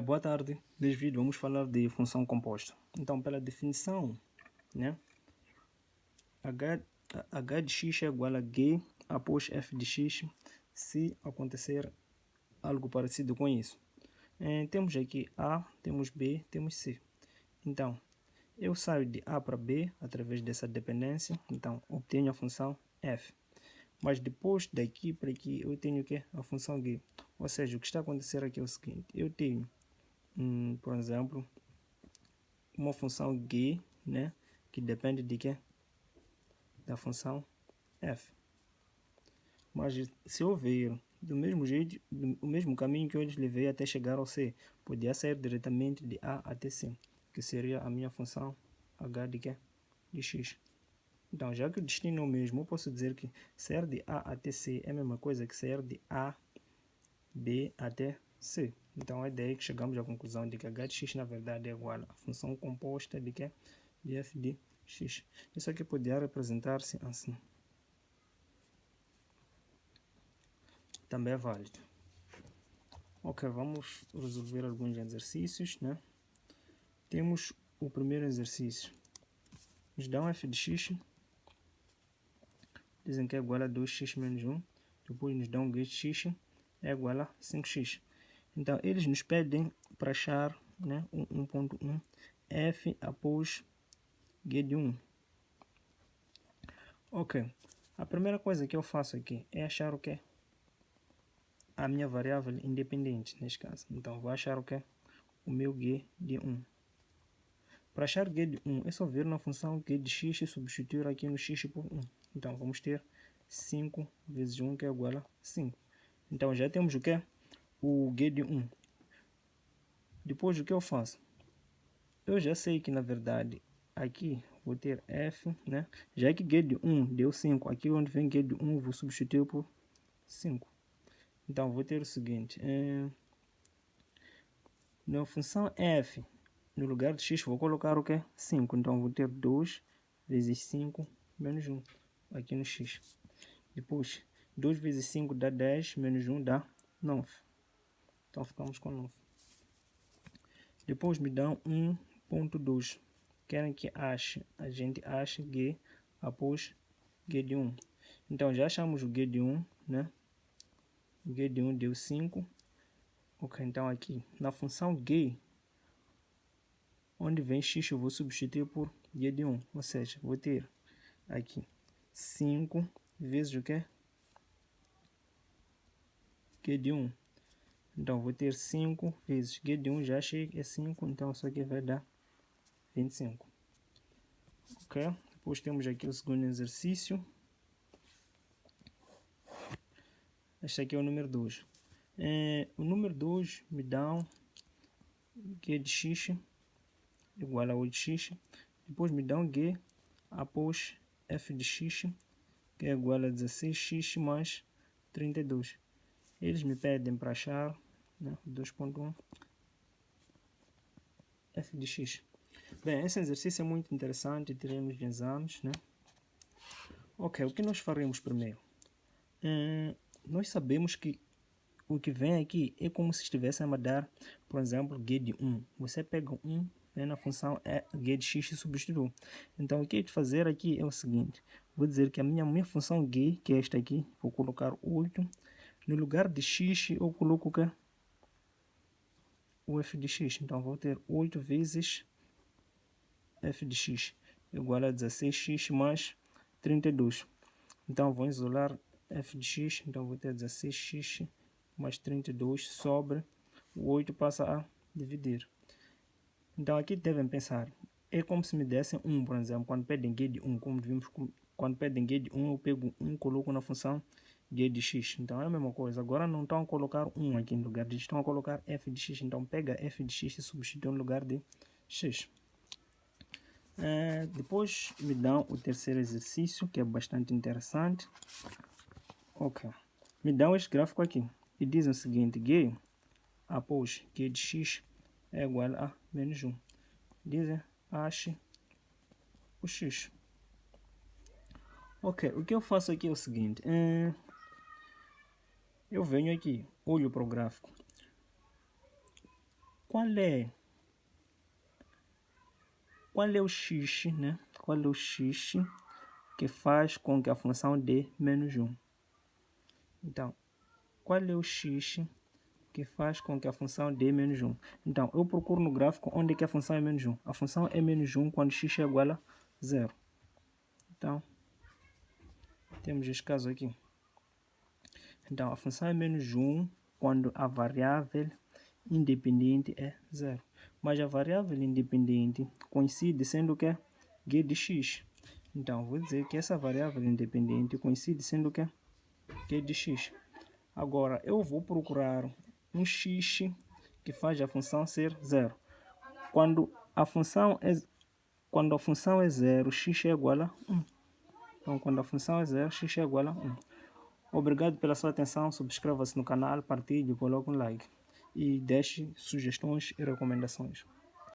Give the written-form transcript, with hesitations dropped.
Boa tarde. Neste vídeo vamos falar de função composta. Então, pela definição, né, h de x é igual a g após f de x se acontecer algo parecido com isso. Temos aqui A, temos B, temos C. Então, eu saio de A para B através dessa dependência, então obtenho a função f. Mas depois daqui para aqui eu tenho o que? A função g. Ou seja, o que está a acontecer aqui é o seguinte, eu tenho por exemplo, uma função g, né, que depende de quê? Da função f. Mas se eu ver do mesmo jeito, o mesmo caminho que eu levei até chegar ao c, podia sair diretamente de a até c, que seria a minha função h de quê? De x. Então, já que o destino é o mesmo, eu posso dizer que sair de a até c é a mesma coisa que sair de a, b até c. Então é daí que chegamos à conclusão de que h de x na verdade é igual à função composta de que? De f de x. Isso aqui poderia representar-se assim. Também é válido. Ok, vamos resolver alguns exercícios, né? Temos o primeiro exercício. Nos dão f de x. Dizem que é igual a 2x menos 1. Depois nos dão g de x é igual a 5x. Então, eles nos pedem para achar, né, 1.1 f após g de 1. Ok, a primeira coisa que eu faço aqui é achar o que? A minha variável independente, neste caso. Então, vou achar o que? O meu g de 1. Para achar g de 1, é só vir na função g de x e substituir aqui no x por 1. Então, vamos ter 5 vezes 1, que é igual a 5. Então, já temos o que? O g de 1. Depois, o que eu faço? Eu já sei que, na verdade, aqui vou ter f, né? Já que g de 1 deu 5, aqui onde vem g de 1, vou substituir por 5. Então, vou ter o seguinte. Na função f, no lugar de x, vou colocar o que? 5. Então, vou ter 2 vezes 5 menos 1 aqui no x. Depois, 2 vezes 5 dá 10, menos 1 dá 9. Então, ficamos com 9. Depois, me dão 1.2. Querem que a gente ache g após g de 1. Então, já achamos o g de 1, né? O g de 1 deu 5. Ok, então aqui, na função g, onde vem x, eu vou substituir por g de 1. Ou seja, vou ter aqui 5 vezes o que? G de 1. Então, vou ter 5 vezes g de 1, já achei que é 5, então isso aqui vai dar 25. Ok? Depois temos aqui o segundo exercício. Este aqui é o número 2. O número 2 me dá g de x igual a 8x. Depois me dão g após f de x, que é igual a 16x mais 32. Eles me pedem para achar, né, 2.1 f de x. Bem, esse exercício é muito interessante, teremos de exames, né? Ok, o que nós faremos primeiro? Nós sabemos que o que vem aqui é como se estivesse a me dar, por exemplo, g de 1. Você pega 1, vem na função g de x e substitui. Então, o que eu vou fazer aqui é o seguinte. Vou dizer que a minha função g, que é esta aqui, vou colocar 8. No lugar de x, eu coloco o quê? O f de x. Então, vou ter 8 vezes f de x igual a 16x mais 32. Então, vou isolar f de x. Então, vou ter 16x mais 32 sobre o 8 passa a dividir. Então, aqui devem pensar, é como se me dessem 1, por exemplo, quando pedem g de 1, como vimos, quando pedem g de 1, eu pego 1 e coloco na função g de x. Então, é a mesma coisa. Agora não estão a colocar 1 aqui no lugar de x, estão a colocar f de x. Então, pega f de x e substitui no lugar de x. Depois me dão o terceiro exercício, que é bastante interessante. Ok. Me dão este gráfico aqui e dizem o seguinte: g após g de x é igual a menos 1. Dizem, ache o x. Ok, o que eu faço aqui é o seguinte. Eu venho aqui, olho para o gráfico. qual é o x, né? Qual é o x que faz com que a função dê menos 1? Então, qual é o x que faz com que a função dê menos 1? Então, eu procuro no gráfico onde é que a função é menos 1. A função é menos 1 quando x é igual a 0. Então, temos este caso aqui. Então, a função é menos 1 quando a variável independente é 0. Mas a variável independente coincide sendo o que? G de x. Então, vou dizer que essa variável independente coincide sendo o que? G de x. Agora, eu vou procurar um x que faz a função ser 0. Quando a função é 0, x é igual a 1. Então, quando a função é 0, x é igual a 1. Obrigado pela sua atenção. Subscreva-se no canal, partilhe, coloque um like e deixe sugestões e recomendações.